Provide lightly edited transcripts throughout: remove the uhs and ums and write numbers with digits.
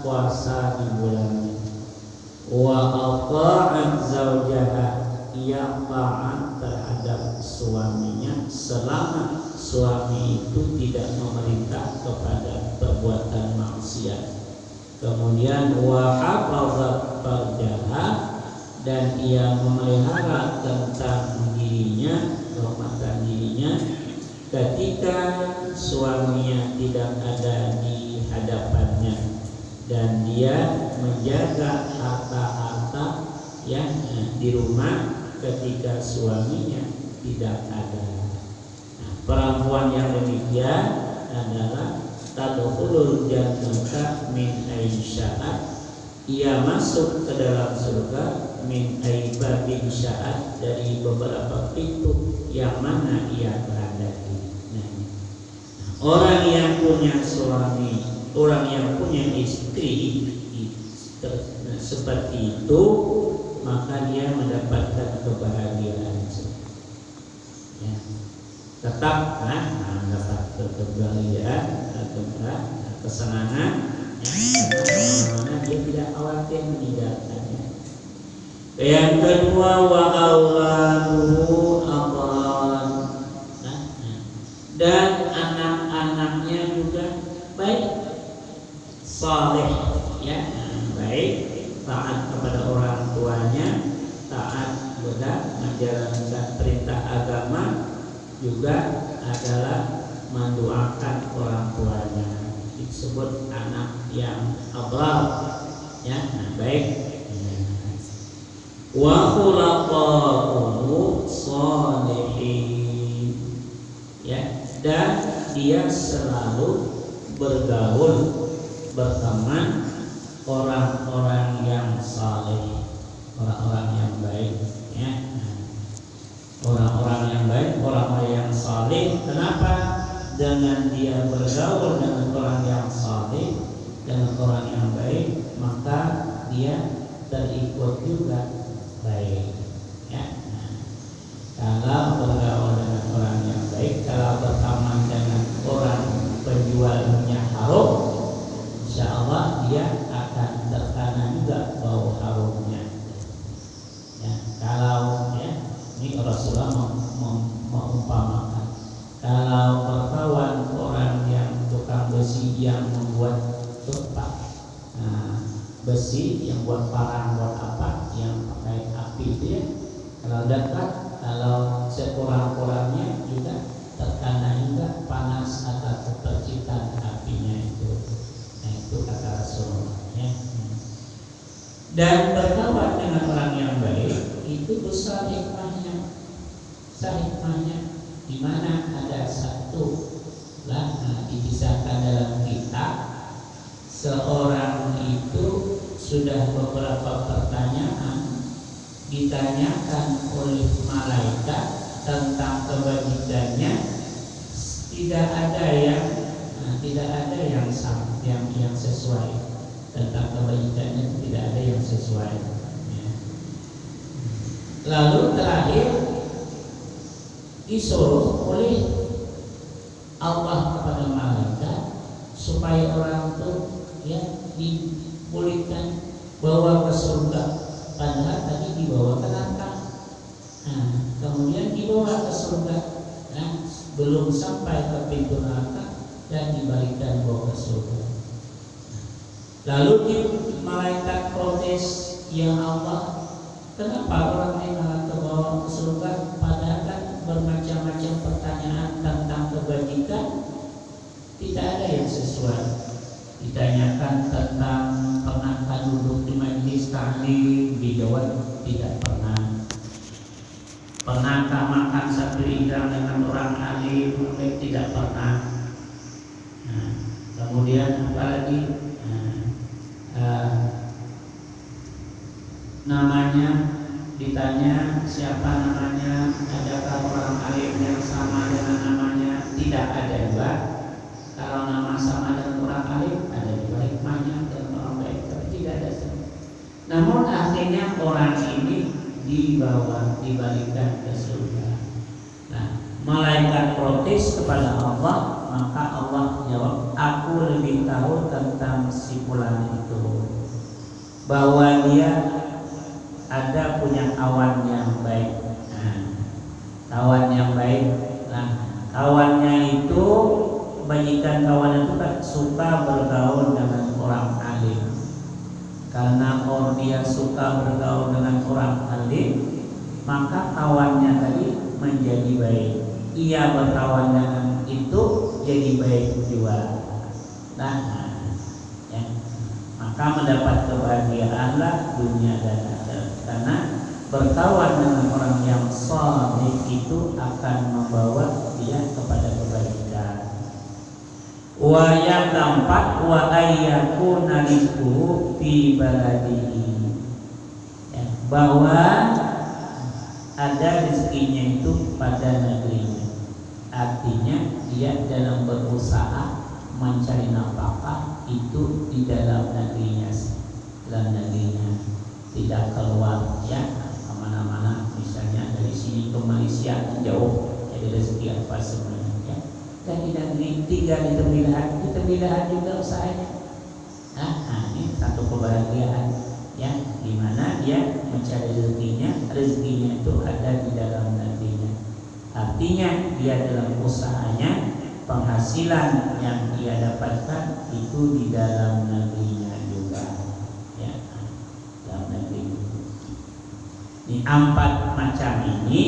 puasa di bulannya. Wa ata'at zaujaha, ia taat terhadap suaminya selama suami itu tidak memerintah kepada perbuatan maksiat. Kemudian wa hafazat farjaha, dan ia memelihara tentang dirinya, kehormatan dirinya ketika suaminya tidak ada di hadapannya, dan dia menjaga harta-harta yang di rumah ketika suaminya tidak ada. Nah, perempuan yang demikian adalah tadkhulul jannata min aisya'at, ia masuk ke dalam surga min aibabin sya'at, dari beberapa pintu yang mana ia berada. Nah, orang yang punya suami, orang yang punya istri seperti itu, maka dia mendapatkan kebahagiaan. Ya. Tetap mendapat kebahagiaan atau kesenangan, karena dia tidak khawatir meninggalkannya. Yang kedua, wa auladuhu athar, dan anak-anaknya juga baik, saleh, ya, baik, taat kepada orang tuanya, taat kepada menjalankan perintah agama, juga adalah mendoakan orang tuanya, disebut anak yang abrar, ya, baik. Wa khulaqahu shalihin, ya, dan dia selalu bergaul, berteman orang-orang yang saleh, orang-orang yang baik, ya. Orang-orang yang baik, orang-orang yang saleh. Kenapa? Dengan dia bergaul dengan orang yang saleh, dengan orang yang baik, maka dia terikut juga baik, ya. Kalau bergaul dengan orang yang baik, kalau berteman dengan orang penjual minyak harum, insya Allah dia akan terkena juga bau harumnya. Ya, kalau ini Rasulullah mengumpamakan, kalau berkawan orang yang tukang besi yang membuat tupak, besi yang buat parang, buat apa, yang pakai api itu ya, kalau dekat, kalau sekurang-kurangnya juga terkena juga panas atau percikan apinya itu. Nah, itu kata Rasulullah, ya. Dan berkawan dengan orang yang baik itu besar hikmahnya. Di mana ada satu dibisarkan dalam kitab, seorang itu sudah beberapa pertanyaan ditanyakan oleh malaikat tentang kebajikannya, tidak ada yang sesuai tentang kebajikannya, tidak ada yang sesuai. Ya. Lalu terakhir disuruh oleh Allah kepada malaikat supaya orang itu dipulihkan, bawa ke surga, padahal tadi dibawa ke neraka. Nah, kemudian dibawa ke surga, belum sampai ke pintu neraka dan dibalikan bawa ke surga. Lalu malaikat protes, ya Allah, kenapa orang ini malah terbawa ke surga, padahal kan bermacam-macam pertanyaan tentang kebajikan tidak ada yang sesuai. Ditanyakan tentang pernahkah duduk di majelis taklim, dijawab tidak pernah. Pernahkah makan satu hidang dengan orang alim, tidak pernah. Nah, kemudian apalagi namanya ditanya siapa namanya, adakah orang alim yang sama dengan namanya, tidak ada juga. Kalau nama sama dengan orang alim, ada juga hikmahnya, dan orang baik, tapi tidak ada sama. Namun akhirnya orang ini dibalikan ke surga. Nah, malaikat protes kepada Allah, Maka Allah jawab, aku lebih tahu tentang si fulan itu, bahwa dia ada punya kawan yang baik. Kawan yang baik. Nah, kawannya itu, kebanyakan kawan itu kan suka bergaul dengan orang alim. Karena orang dia suka bergaul dengan orang alim, maka kawannya tadi menjadi baik. Ia berkawan dengan itu jadi baik juga. Nah, ya. Maka mendapat kebahagiaanlah dunia dan akhirat. Karena berkawan dengan orang yang saleh itu akan membawa dia kepada kebaikan. Wa yang keempat, wa ayyakuna rizquhu fi baladihi, ya, bahwa ada rezekinya itu pada negerinya. Artinya dia dalam berusaha mencari nafkah itu di dalam negerinya, tidak keluar, ya, kemana-mana. Misalnya dari sini ke Malaysia jauh, jadi rezeki apa sebenarnya, ya. Dan di negeri tinggal di tembilahan juga usahanya. Nah, ini satu kebahagiaan, ya, di mana dia mencari rezekinya itu ada di dalam negerinya. Artinya dia dalam usahanya, penghasilan yang dia dapatkan itu di dalam negerinya juga, ya, dalam negeri. Ini 4 macam ini,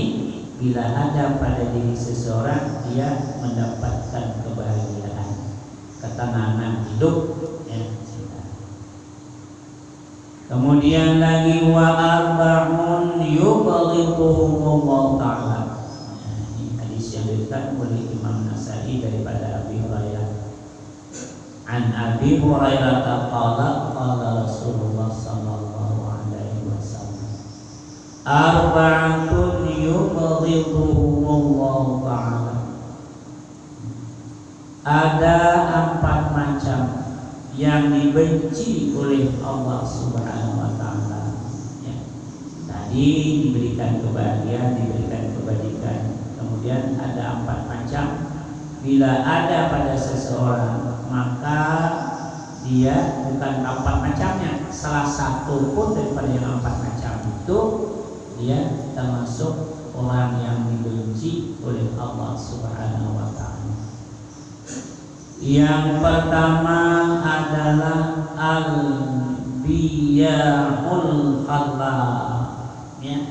bila ada pada diri seseorang, dia mendapatkan kebahagiaan, ketenangan hidup, ya. Kemudian lagi wa arba'un yubghidhuhumullah ta'ala. Ini hadis yang diriwayatkan oleh Imam Nasai daripada Abi Hurairah. An Abi Hurairah qala qala Rasulullah sallallahu alaihi wasallam, arba'atun yubghidhuhumullah ta'ala. Ada 4 macam yang dibenci oleh Allah Subhanahu wa taala, ya. Tadi diberikan kebahagiaan, diberikan kebajikan. Kemudian ada 4 macam. Bila ada pada seseorang, maka dia bukan 4 macamnya, salah satu pun daripada yang 4 macam itu, dia termasuk orang yang dibenci oleh Allah Subhanahu wa taala. Yang pertama adalah al-biya'ul khalaq, ya.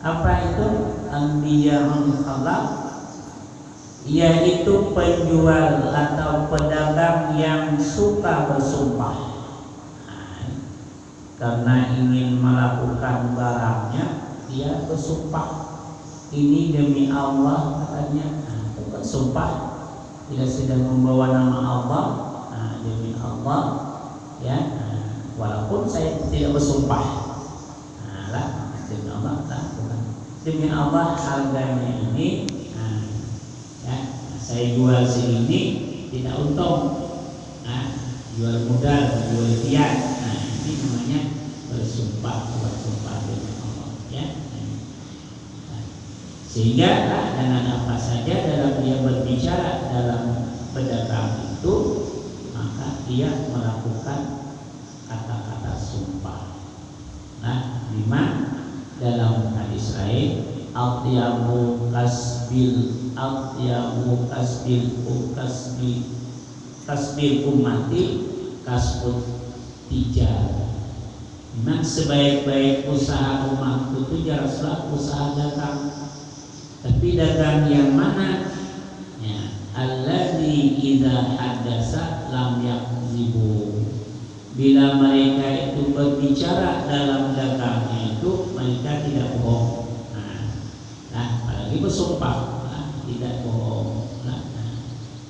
Apa itu al-biya'ul khalaq? Yaitu penjual atau pedagang yang suka bersumpah, karena ingin melakukan barangnya, dia bersumpah, ini demi Allah katanya. Itu bersumpah, bila sudah membawa nama Allah, demi Allah, ya, walaupun saya tidak bersumpah, demi Allah, bukan. Demi Allah harganya ini, ya, saya jual segini, tidak untung, jual modal, jual fiat. Ini namanya bersumpah demi Allah, ya. Sehingga dengan apa saja dalam dia berbicara dalam pedagang itu, maka dia melakukan kata-kata sumpah. Nah, 5 dalam hadis lain, atyabu kasbil ummati kasbut tijar. Memang sebaik-baik usaha umat itu jaraslah usaha dagang. Tapi dagang yang mana? Ya, alladzi idza haddasa lam yakzibu. Bila mereka itu berbicara dalam dagangnya itu, mereka tidak bohong. Apalagi bersumpah, tidak bohong.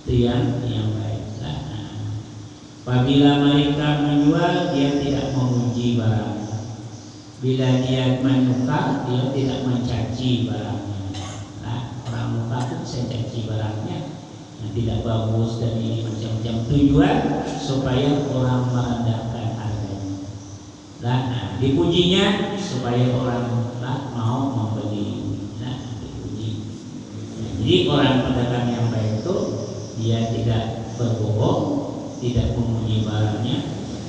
Itu yang baik. Apabila mereka menjual, dia tidak menguji barangnya. Bila dia menyuka, dia tidak mencaci barangnya. Orang muka itu saya caci barangnya yang tidak bagus dan ini macam-macam, tujuan supaya orang merendahkan harganya. Dipujinya supaya orang mau membeli. Dipuji. Jadi orang pedagang yang baik itu dia tidak berbohong, tidak memuji barangnya.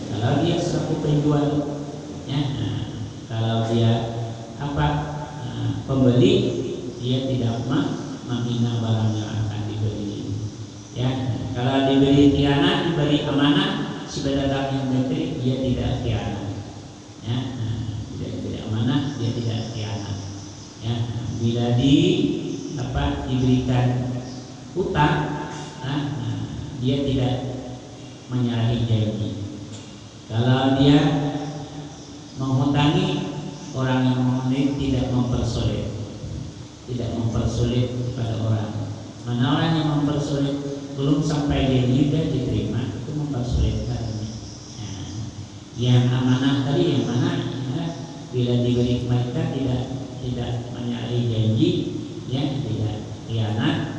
Kalau dia selaku penjual, ya, kalau dia pembeli, dia tidak menghina barang yang akan dibeli. Ya, kalau diberi khianat, diberi amanah, si pedagang yang membeli dia tidak khianat. Ya, tidak amanah, dia tidak khianat. Ya, bila diberikan hutang, dia tidak menyalahi janji. Kalau dia menghutangi, orang yang menghutang tidak mempersulit kepada orang. Mana orang yang mempersulit belum sampai janji sudah diterima, itu mempersulitkan. Yang amanah tadi yang mana? Bila diberi mereka tidak menyalahi janji, ya, tidak khianat.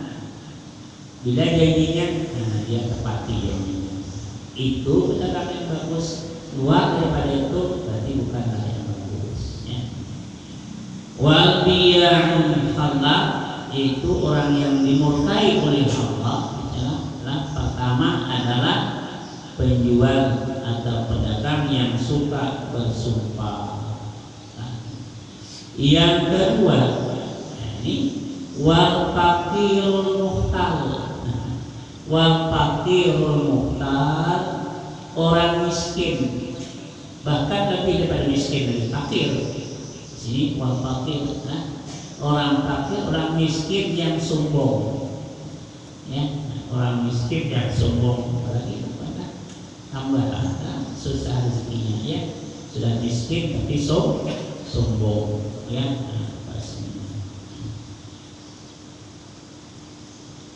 Bila janjinya, dia tepati janjinya. Itu pedagang yang bagus. Luar daripada itu berarti bukanlah yang bagus. Ya. Wal biya'un halal, itu orang yang dimurkai oleh Allah. Pertama adalah penjual atau pedagang yang suka bersumpah. Yang kedua, ini wal fakirul muhtal. Wal fakirul muhtal, orang miskin, bahkan lebih daripada miskin, lebih fakir. Sini wal fakir, orang fakir, orang miskin yang sombong. Ya, orang miskin yang sombong, apalagi tambah susah rezekinya, ya, sudah miskin tapi sombong, ya.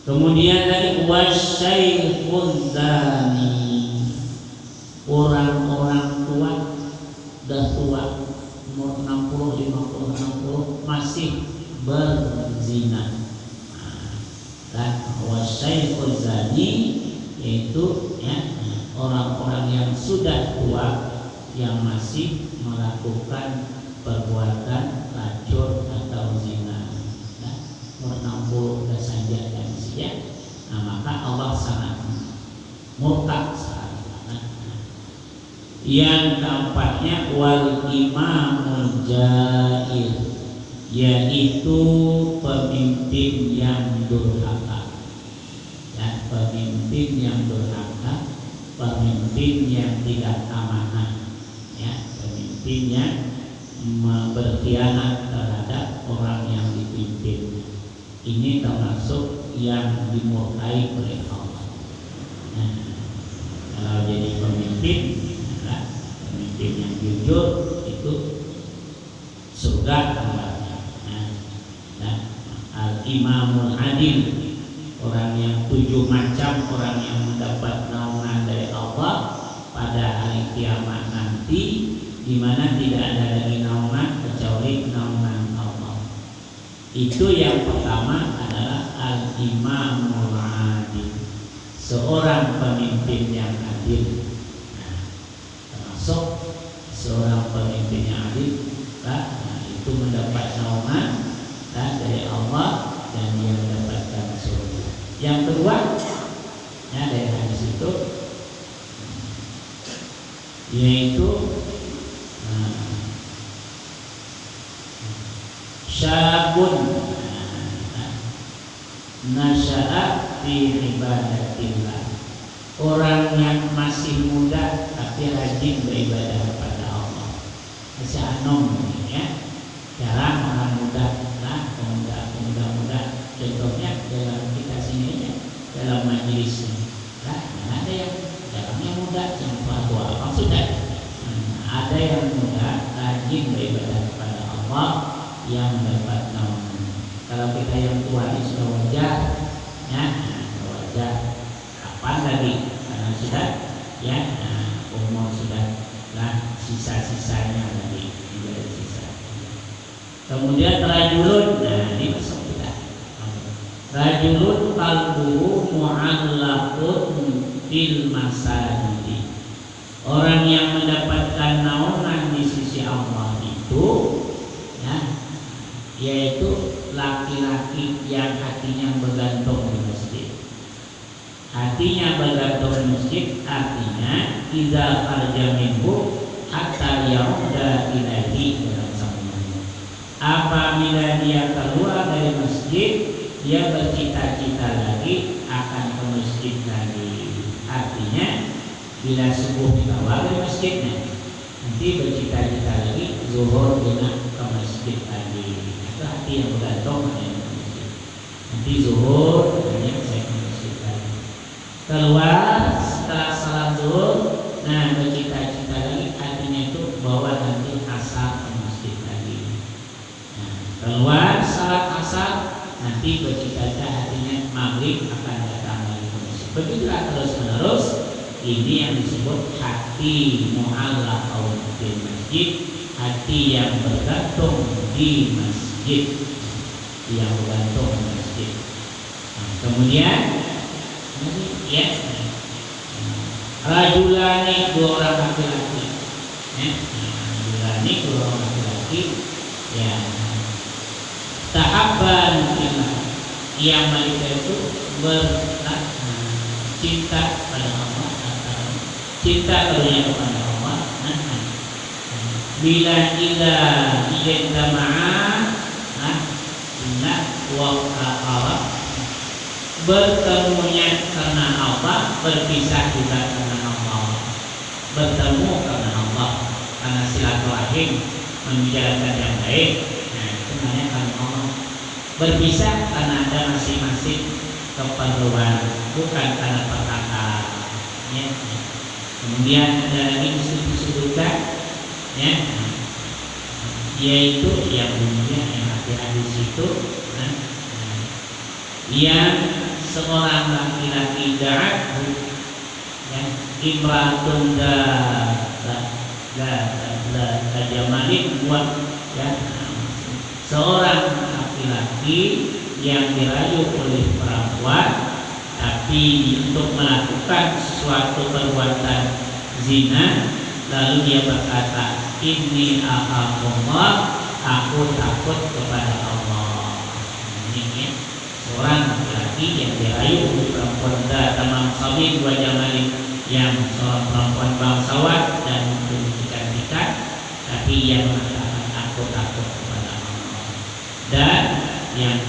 Kemudian dari wasyaikhun zani, orang-orang tua, dah tua, umur 60, 50, 60 masih berzina. Dan wasyaikhun zani itu, ya, orang-orang yang sudah tua yang masih melakukan perbuatan racun atau zina. Umur 60 sudah saja dan ya, maka Allah sangat murka saat itu. Yang keempatnya wal imamul jair, yaitu pemimpin yang durhaka. Ya, pemimpin yang durhaka, pemimpin yang tidak amanah, ya, pemimpin yang berkhianat terhadap orang yang dipimpin. Ini termasuk yang dimurkai oleh Allah. Nah, kalau jadi pemimpin, pemimpin yang jujur itu surga tempatnya. Nah, al-imamul adil, orang yang 7 macam orang yang mendapat naungan dari Allah pada hari kiamat nanti, di mana tidak ada lagi naungan kecuali naungan Allah. Itu yang pertama adalah al-imamul adil, seorang pemimpin yang adil. Nah, termasuk seorang pemimpin yang adil, itu mendapat naungan dari Allah dan dia mendapatkan surga. Yang kedua, ya, dari hadis itu, yaitu syabun nasya'a fi ibadatillah, orang yang masih muda tapi rajin beribadah kepada Allah. Masih anom, ya, jarang orang muda, pemuda, contohnya dalam kita sini aja, dalam majelis ini, ada yang jarangnya muda, yang tua-tua maksudnya. Ada yang muda rajin beribadah kepada Allah yang mendapat naungan. Kalau kita yang tua ini sudah wajar, ya, wajar. Kapan tadi? Karena sudah, ya, umur sudah, sisa-sisanya tadi, tidak sisa. Kemudian rajulun, ini masuk kita. Rajulun qalbuhu mu'allaqun fil masajid. Orang yang mendapatkan naungan di sisi Allah itu, ya, yaitu laki-laki yang hatinya bergantung di masjid. Artinya bergantung masjid, artinya idza kharja minhu hatta yauda ilaihi dalam sambungannya. Apabila dia keluar dari masjid, dia bercita-cita lagi akan ke masjid lagi. Artinya bila subuh keluar dari masjidnya, nanti bercita-cita lagi zuhur dengan ke masjid lagi. Itu hati yang bergantung pada masjid. Nanti zuhur kemudian saya ke masjid lagi. Keluar setelah salat zuhur, nah bercita-cita lagi, artinya itu bahwa nanti asar ke masjid lagi. Nah, keluar salat asar, nanti bercita-cita artinya maghrib akan datang lagi ke masjid. Begitulah terus menerus. Ini yang disebut hati mu'allaqah di masjid, hati yang bergantung di masjid, yang bergantung di masjid. Nah, kemudian ya, rajulani, dua orang laki-laki, ya, rajulani, dua orang laki-laki, ya, tahabban yang mereka itu cinta pada Allah, cinta karunia kepada Allah. Bila ila ijtama'a bila waqa'a, bertemunya karena Allah, berpisah juga karena Allah. Bertemu karena Allah, karena silaturahim, menjalankan yang baik. Nah, itu namanya karena Allah. Berpisah karena ada masing-masing keperluan, bukan karena perkataan. Ya. Kemudian ada lagi disebutkan, ya, yaitu yang dunia yang hadis itu, yang seorang laki-laki da'at, ya, imratun la jamalin buat, ya, seorang laki-laki yang dirayu oleh perempuan, tapi untuk melakukan suatu perbuatan zina, lalu dia berkata, inni akhafullah, aku takut kepada Allah. Ini ya, seorang laki-laki yang dirayu oleh perempuan tamam sabit wa jamalin, yang seorang perempuan bangsawan dan cantik, tapi yang mengatakan aku takut kepada Allah. Dan yang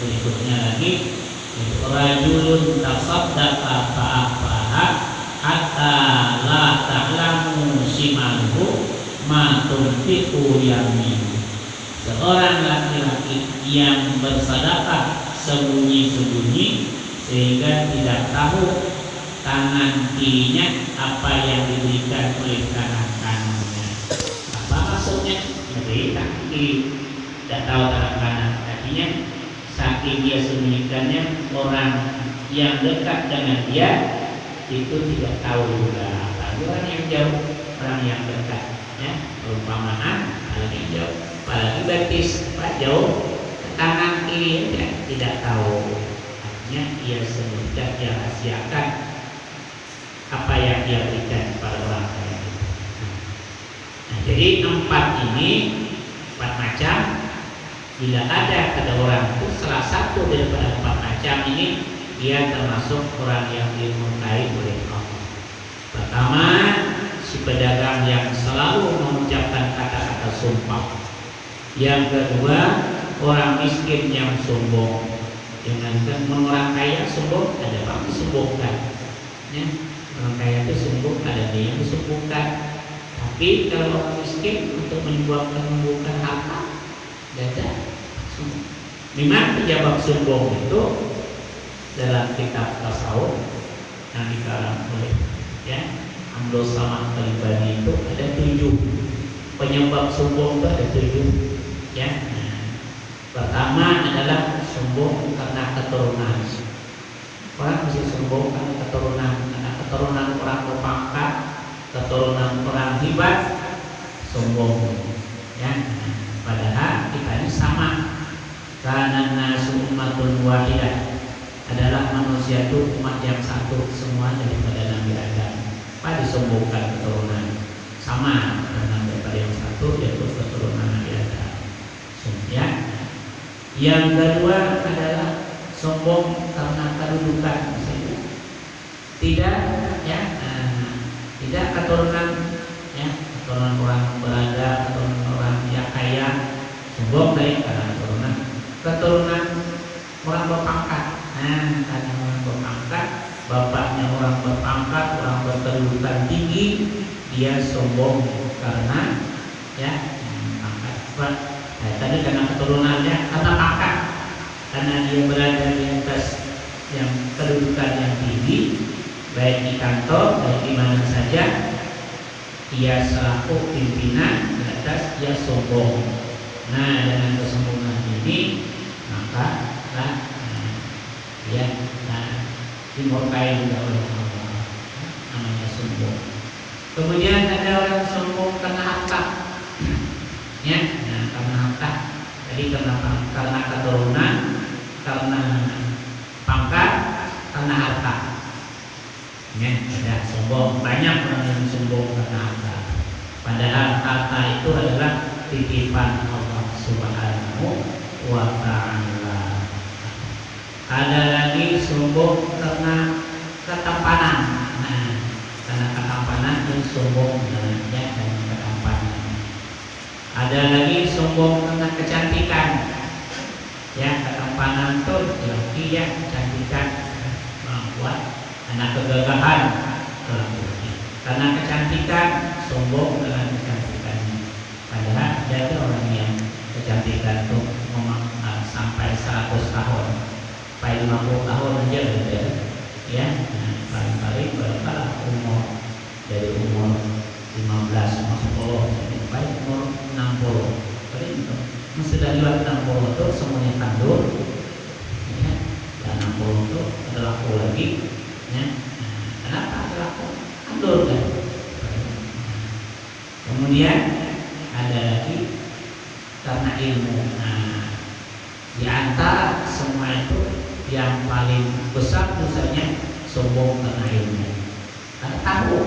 berikutnya lagi, rajulun tasaddaqa fa'afaha hatta la ta'lamu shimaluhu ma tunfiqu yaminuhu. Seorang laki-laki yang bersedekah sembunyi-sembunyi sehingga tidak tahu tangan kirinya apa yang diberikan oleh tangan kanannya. Apa maksudnya? Jadi tangan kiri tidak tahu tangan kanan. Artinya saking dia sembunyikannya, orang yang dekat dengan dia itu tidak tahu juga. Orang yang jauh, orang yang dekat, ya, perumpamaan orang yang jauh, apalagi betis jauh, tangan kiri ya, tidak tahu. Artinya dia sembunyikan, dia rahasiakan apa yang dia berikan kepada orang lain. Nah, jadi empat macam. Bila ada pada orang itu salah satu daripada empat macam ini, dia termasuk orang yang dimurkai oleh Allah. Pertama, si pedagang yang selalu mengucapkan kata-kata sumpah. Yang kedua, orang miskin yang sombong. Jangankan orang kaya sombong, ada orang disombongkan. Ya, orang kaya itu sombong, ada dia yang disombongkan. Tapi kalau orang miskin untuk menyumbangkan harta, ada. Memang pejabat sombong itu dalam kitab tasawuf yang dikarang oleh, ya, Amdo Sama Kalibani itu ada 7 penyebab sombong itu, ada 7, ya. Nah, pertama adalah sombong karena keturunan. Orang bisa sombong karena keturunan orang berpangkat, keturunan orang hebat, sombong, ya. Padahal kita ini sama. Karena nasu ummatun wahidah, adalah manusia itu umat yang satu semua daripada Nabi Adam. Apa disombongkan keturunan? Sama dengan daripada yang satu, yaitu keturunan Nabi Adam. Ya. Yang kedua adalah sombong karena kedudukan. Misalnya tidak ya, tidak keturunan ya, keturunan orang berada, keturunan orang yang kaya, sombong dari karena keturunan orang berpangkat. Karena orang berpangkat, bapaknya orang berpangkat, orang berkedudukan tinggi, dia sombong karena ya pangkat. Tadi karena keturunannya, karena pangkat, karena dia berada di atas yang kedudukan yang tinggi, baik di kantor, baik di mana saja, dia selaku pimpinan di atas, dia sombong. Nah, dengan kesombongan ini maka dia dimurkai juga oleh Allah, namanya sombong. Kemudian ada orang sombong karena harta, ya, karena harta. Jadi karena keturunan, karena pangkat, karena harta. Ya, ada sombong. Banyak orang yang sombong karena harta. Padahal harta itu adalah titipan Allah Subhanahu wa ta'ala. Ada lagi sombong karena ketampanan. Nah, karena ketampanan itu sombong ya, dan ketampanan. Ada lagi sombong karena kecantikan. Ya, ketampanan itu laki ya, kecantikan membuat anak kegagahan. Karena kecantikan sombong dengan kecantikannya. Padahal ada orang yang kecantikan itu memang sampai 100 tahun, sampai 50 tahun aja gitu ya. Paling-paling berapa umur, dari umur 15, umur 10 sampai umur 60. Paling itu sudah lewat 60 itu semuanya tandur ya. Dan 60 itu adalah aku lagi ya. Kenapa adalah aku tandur kan? Kemudian ada lagi karena ilmu. Di antara semua itu yang paling besar dosanya sombong karena ilmu. Karena tahu,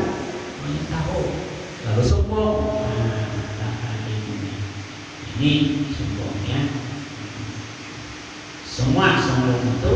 lalu sombong. Karena ilmu. Ini sombongnya. Semua sombong itu